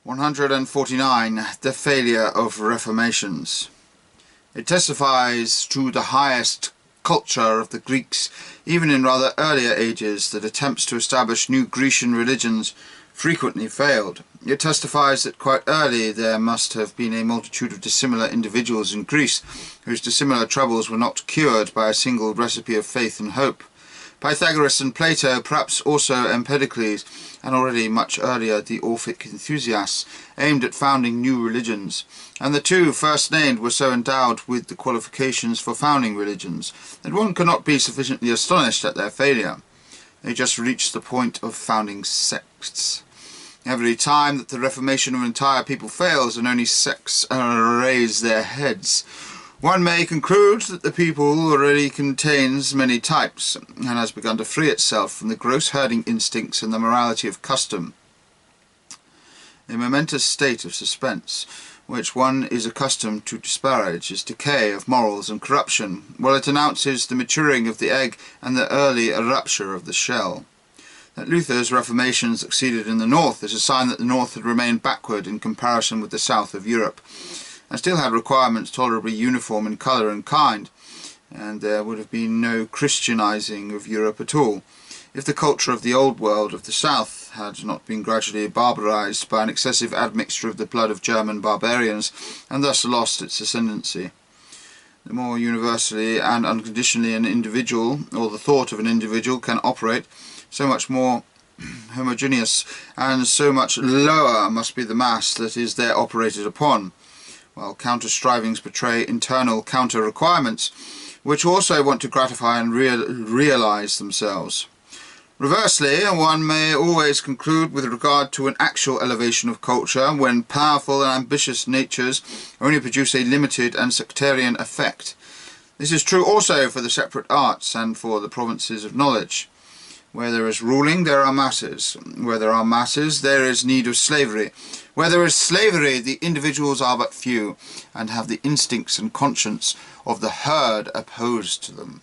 149. The failure of Reformations. It testifies to the highest culture of the Greeks, even in rather earlier ages, that attempts to establish new Grecian religions frequently failed. It testifies that quite early there must have been a multitude of dissimilar individuals in Greece, whose dissimilar troubles were not cured by a single recipe of faith and hope. Pythagoras and Plato, perhaps also Empedocles, and already much earlier the Orphic enthusiasts, aimed at founding new religions, and the two first named were so endowed with the qualifications for founding religions that one cannot be sufficiently astonished at their failure. They just reached the point of founding sects. Every time that the reformation of an entire people fails and only sects raise their heads, one may conclude that the people already contains many types, and has begun to free itself from the gross herding instincts and the morality of custom. A momentous state of suspense, which one is accustomed to disparage, is decay of morals and corruption, while it announces the maturing of the egg and the early rupture of the shell. That Luther's Reformation succeeded in the north is a sign that the north had remained backward in comparison with the south of Europe, and still had requirements tolerably uniform in colour and kind, and there would have been no Christianizing of Europe at all, if the culture of the old world of the south had not been gradually barbarized by an excessive admixture of the blood of German barbarians, and thus lost its ascendancy. The more universally and unconditionally an individual, or the thought of an individual, can operate, so much more homogeneous and so much lower must be the mass that is there operated upon, while counter-strivings betray internal counter-requirements, which also want to gratify and realize themselves. Reversely, one may always conclude with regard to an actual elevation of culture, when powerful and ambitious natures only produce a limited and sectarian effect. This is true also for the separate arts and for the provinces of knowledge. Where there is ruling, there are masses. Where there are masses, there is need of slavery. Where there is slavery, the individuals are but few, and have the instincts and conscience of the herd opposed to them.